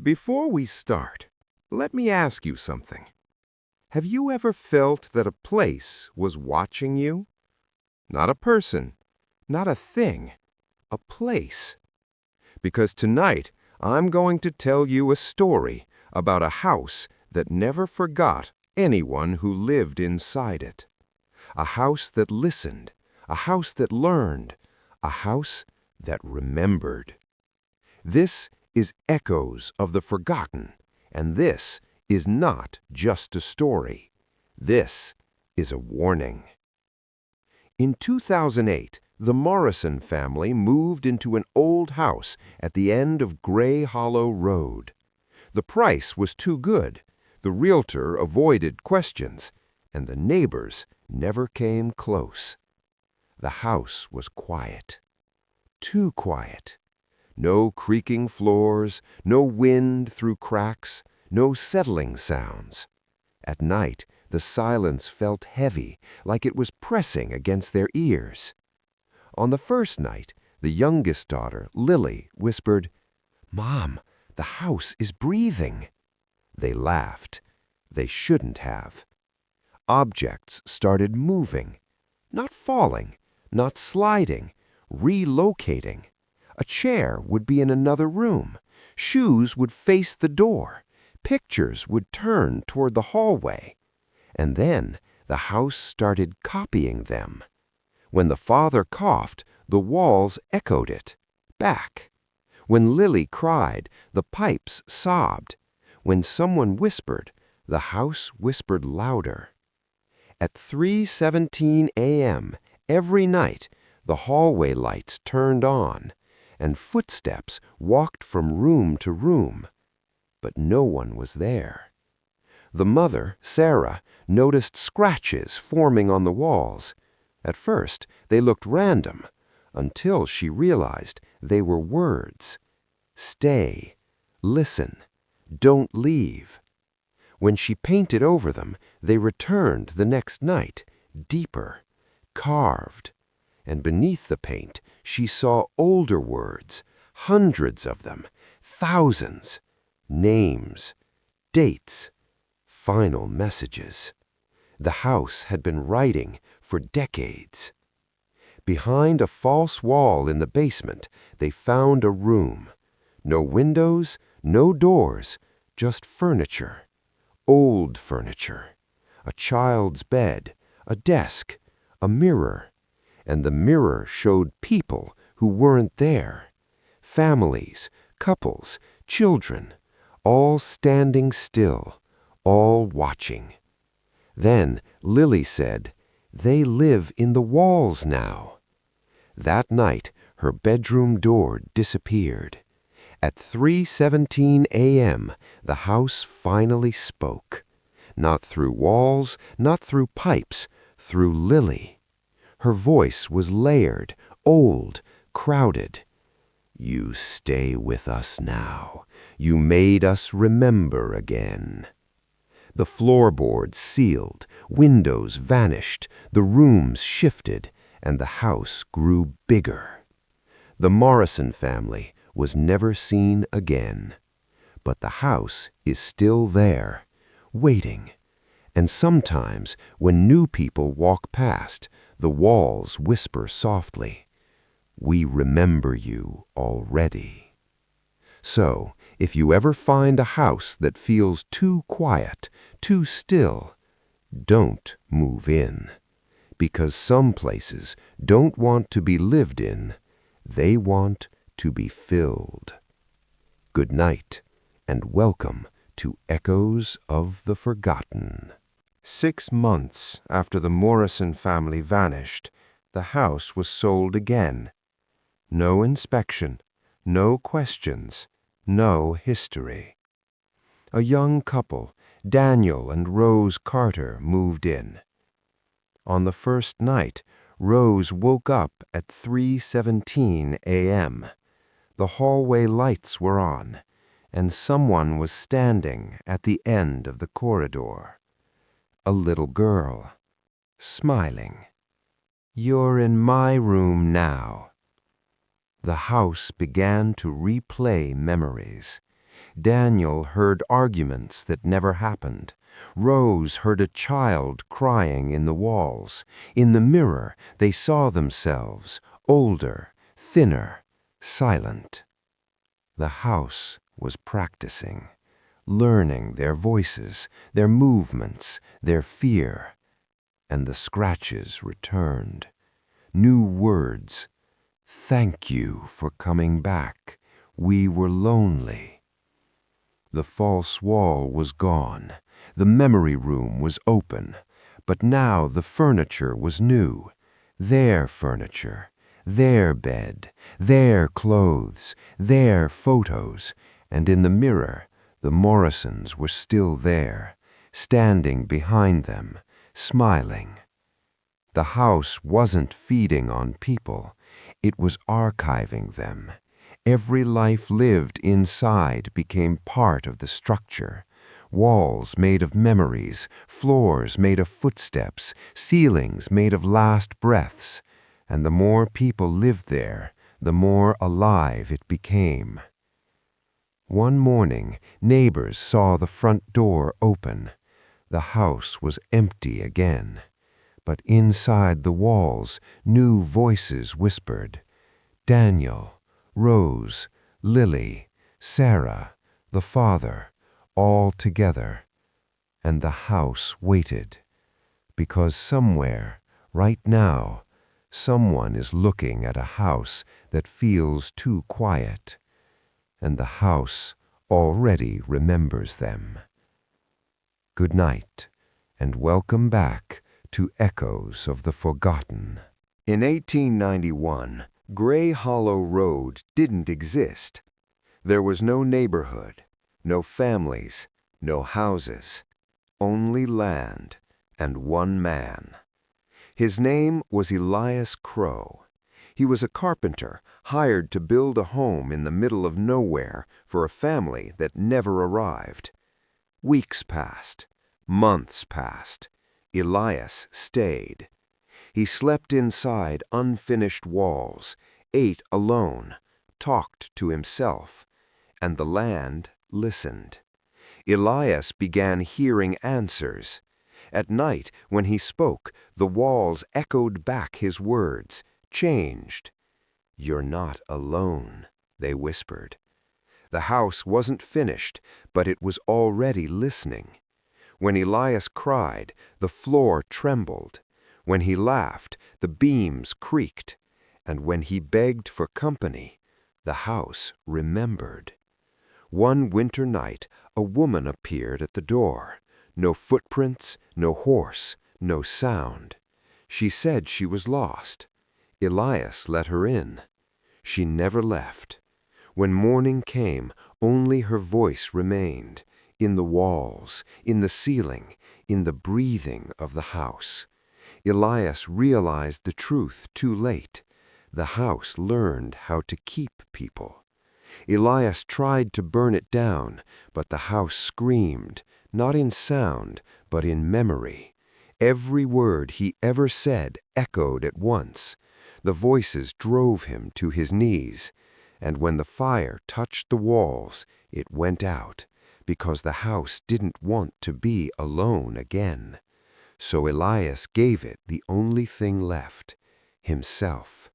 Before we start, let me ask you something. Have you ever felt that a place was watching you? Not a person, not a thing, a place. Because tonight, I'm going to tell you a story about a house that never forgot anyone who lived inside it. A house that listened, a house that learned, a house that remembered. This is Echoes of the Forgotten, and this is not just a story. This is a warning. In 2008, the Morrison family moved into an old house at the end of Gray Hollow Road. The price was too good, the realtor avoided questions, and the neighbors never came close. The house was quiet. Too quiet. No creaking floors, no wind through cracks, no settling sounds. At night, the silence felt heavy, like it was pressing against their ears. On the first night, the youngest daughter, Lily, whispered, "Mom, the house is breathing." They laughed. They shouldn't have. Objects started moving, not falling, not sliding, relocating. A chair would be in another room. Shoes would face the door. Pictures would turn toward the hallway. And then the house started copying them. When the father coughed, the walls echoed it back. When Lily cried, the pipes sobbed. When someone whispered, the house whispered louder. At 3:17 a.m. every night, the hallway lights turned on, and footsteps walked from room to room. But no one was there. The mother, Sarah, noticed scratches forming on the walls. At first, they looked random, until she realized they were words. Stay, listen, don't leave. When she painted over them, they returned the next night, deeper, carved. And beneath the paint, she saw older words, hundreds of them, thousands, names, dates, final messages. The house had been writing for decades. Behind a false wall in the basement, they found a room. No windows, no doors, just furniture. Old furniture. A child's bed, a desk, a mirror. And the mirror showed people who weren't there. Families, couples, children, all standing still, all watching. Then Lily said, "They live in the walls now." That night, her bedroom door disappeared. At 3:17 a.m., the house finally spoke. Not through walls, not through pipes, through Lily. Her voice was layered, old, crowded. "You stay with us now. You made us remember again." The floorboards sealed, windows vanished, the rooms shifted, and the house grew bigger. The Morrison family was never seen again. But the house is still there, waiting. And sometimes, when new people walk past, the walls whisper softly, "We remember you already." So, if you ever find a house that feels too quiet, too still, don't move in. Because some places don't want to be lived in, they want to be filled. Good night, and welcome to Echoes of the Forgotten. 6 months after the Morrison family vanished, the house was sold again. No inspection, no questions, no history. A young couple, Daniel and Rose Carter, moved in. On the first night, Rose woke up at 3:17 a.m. The hallway lights were on, and someone was standing at the end of the corridor. A little girl, smiling. "You're in my room now." The house began to replay memories. Daniel heard arguments that never happened. Rose heard a child crying in the walls. In the mirror, they saw themselves, older, thinner, silent. The house was practicing, learning their voices, their movements, their fear. And the scratches returned. New words. Thank you for coming back. We were lonely. The false wall was gone. The memory room was open. But now the furniture was new. Their furniture, their bed, their clothes, their photos. And in the mirror, the Morrisons were still there, standing behind them, smiling. The house wasn't feeding on people. It was archiving them. Every life lived inside became part of the structure. Walls made of memories, floors made of footsteps, ceilings made of last breaths. And the more people lived there, the more alive it became. One morning, neighbors saw the front door open. The house was empty again. But inside the walls, new voices whispered. Daniel, Rose, Lily, Sarah, the father, all together. And the house waited. Because somewhere, right now, someone is looking at a house that feels too quiet. And the house already remembers them. Good night, and welcome back to Echoes of the Forgotten. In 1891, Gray Hollow Road didn't exist. There was no neighborhood, no families, no houses, only land and one man. His name was Elias Crow. He was a carpenter hired to build a home in the middle of nowhere for a family that never arrived. Weeks passed, months passed. Elias stayed. He slept inside unfinished walls, ate alone, talked to himself, and the land listened. Elias began hearing answers. At night, when he spoke, the walls echoed back his words, changed. "You're not alone," they whispered. The house wasn't finished, but it was already listening. When Elias cried, the floor trembled. When he laughed, the beams creaked. And when he begged for company, the house remembered. One winter night, a woman appeared at the door. No footprints, no horse, no sound. She said she was lost. Elias let her in. She never left. When morning came, only her voice remained. In the walls, in the ceiling, in the breathing of the house. Elias realized the truth too late. The house learned how to keep people. Elias tried to burn it down, but the house screamed, not in sound, but in memory. Every word he ever said echoed at once. The voices drove him to his knees. And when the fire touched the walls, it went out. Because the house didn't want to be alone again. So Elias gave it the only thing left, himself.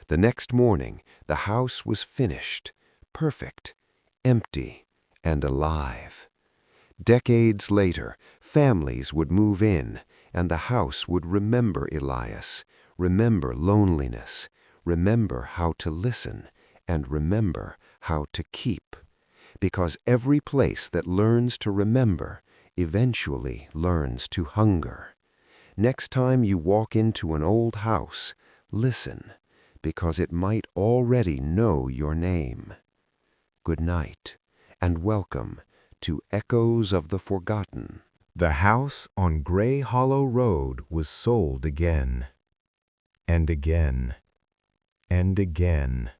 The next morning, the house was finished, perfect, empty, and alive. Decades later, families would move in, and the house would remember Elias, remember loneliness, remember how to listen, and remember how to keep. Because every place that learns to remember eventually learns to hunger. Next time you walk into an old house, listen, because it might already know your name. Good night, and welcome to Echoes of the Forgotten. The house on Gray Hollow Road was sold again, and again, and again.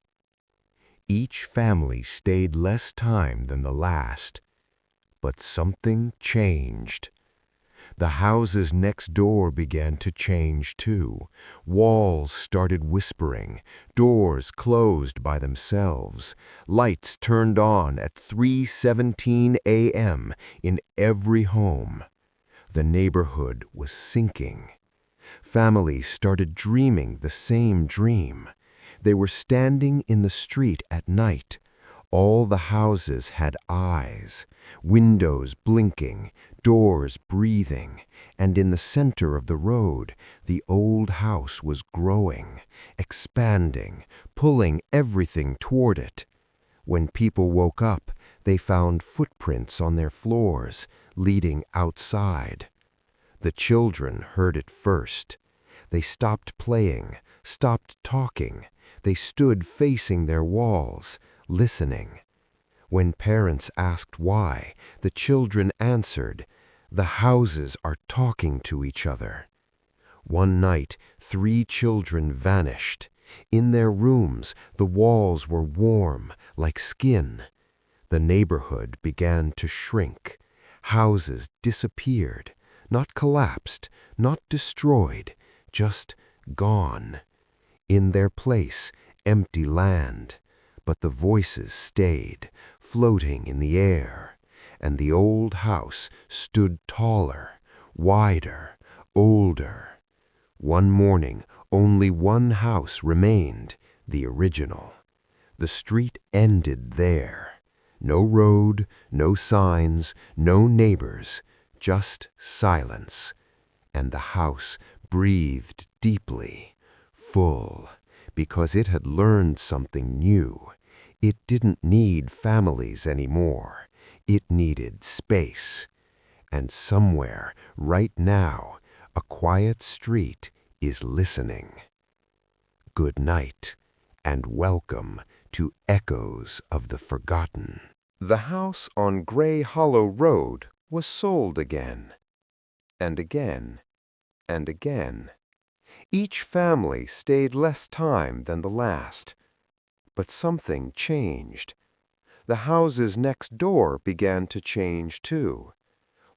Each family stayed less time than the last, but something changed. The houses next door began to change too. Walls started whispering, doors closed by themselves, lights turned on at 3:17 a.m. in every home. The neighborhood was sinking. Families started dreaming the same dream. They were standing in the street at night. All the houses had eyes, windows blinking, doors breathing, and in the center of the road, the old house was growing, expanding, pulling everything toward it. When people woke up, they found footprints on their floors, leading outside. The children heard it first. They stopped playing, stopped talking. They stood facing their walls, listening. When parents asked why, the children answered, "The houses are talking to each other." One night, 3 children vanished. In their rooms, the walls were warm, like skin. The neighborhood began to shrink. Houses disappeared, not collapsed, not destroyed, just gone. In their place, empty land. But the voices stayed, floating in the air, and the old house stood taller, wider, older. One morning, only one house remained, the original. The street ended there. No road, no signs, no neighbors, just silence. And the house breathed deeply, full, because it had learned something new. It didn't need families anymore. It needed space. And somewhere, right now, a quiet street is listening. Good night, and welcome to Echoes of the Forgotten. The house on Gray Hollow Road was sold again, and again, and again. Each family stayed less time than the last. But something changed. The houses next door began to change too.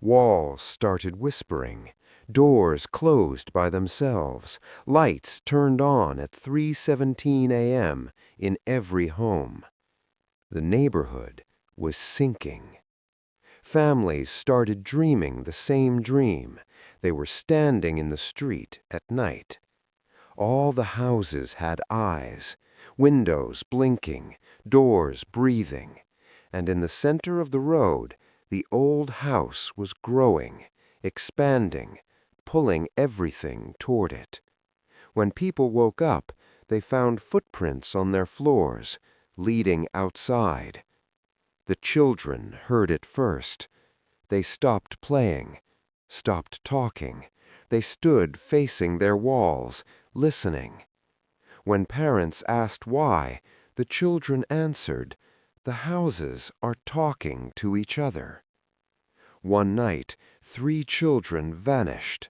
Walls started whispering, doors closed by themselves, lights turned on at 3:17 a.m. in every home. The neighborhood was sinking. Families started dreaming the same dream. They were standing in the street at night. All the houses had eyes, windows blinking, doors breathing, and in the center of the road, the old house was growing, expanding, pulling everything toward it. When people woke up, they found footprints on their floors, leading outside. The children heard it first. They stopped playing, stopped talking. They stood facing their walls, listening. When parents asked why, the children answered, "The houses are talking to each other." One night, 3 children vanished.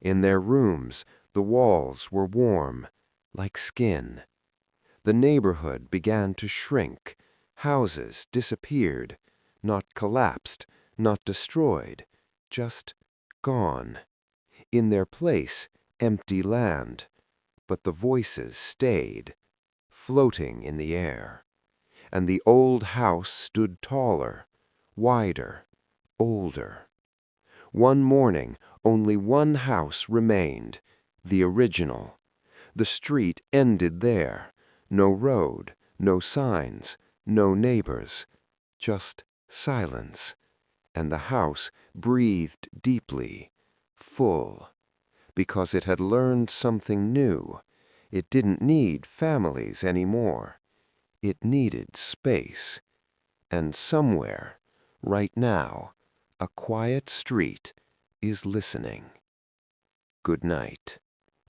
In their rooms, the walls were warm, like skin. The neighborhood began to shrink. Houses disappeared, not collapsed, not destroyed, just gone. In their place, empty land. But the voices stayed, floating in the air. And the old house stood taller, wider, older. One morning, only one house remained, the original. The street ended there. No road, no signs, no neighbors, just silence. And the house breathed deeply, full, because it had learned something new. It didn't need families anymore. It needed space. And somewhere, right now, a quiet street is listening. Good night,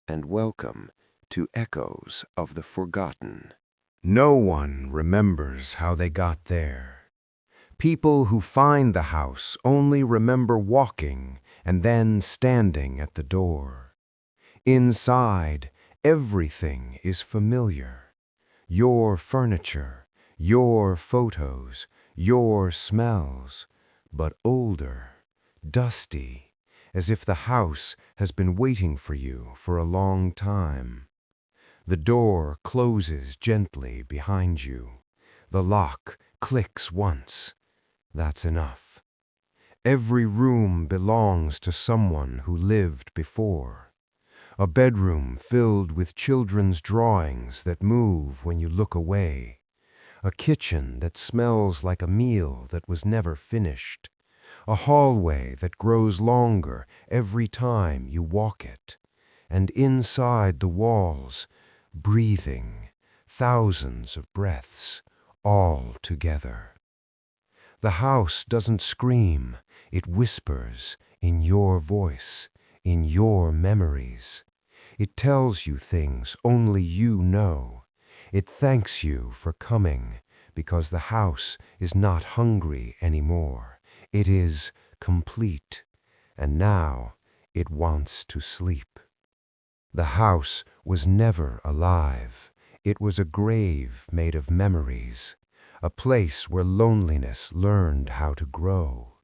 and welcome to Echoes of the Forgotten. No one remembers how they got there. People who find the house only remember walking and then standing at the door. Inside, everything is familiar. Your furniture, your photos, your smells, but older, dusty, as if the house has been waiting for you for a long time. The door closes gently behind you. The lock clicks once. That's enough. Every room belongs to someone who lived before. A bedroom filled with children's drawings that move when you look away. A kitchen that smells like a meal that was never finished. A hallway that grows longer every time you walk it. And inside the walls, breathing, thousands of breaths, all together. The house doesn't scream, it whispers in your voice, in your memories. It tells you things only you know. It thanks you for coming because the house is not hungry anymore. It is complete, and now it wants to sleep. The house was never alive. It was a grave made of memories, a place where loneliness learned how to grow.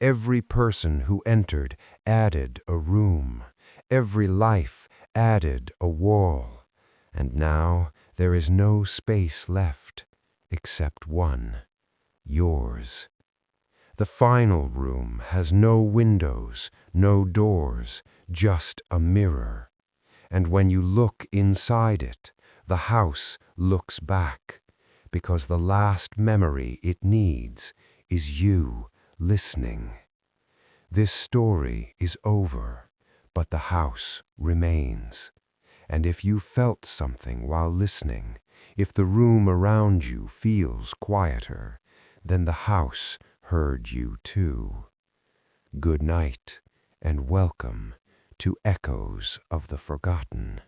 Every person who entered added a room. Every life added a wall. And now there is no space left except one, yours. The final room has no windows, no doors, just a mirror. And when you look inside it, the house looks back, because the last memory it needs is you listening. This story is over, but the house remains. And if you felt something while listening, if the room around you feels quieter, then the house heard you too. Good night, and welcome to Echoes of the Forgotten.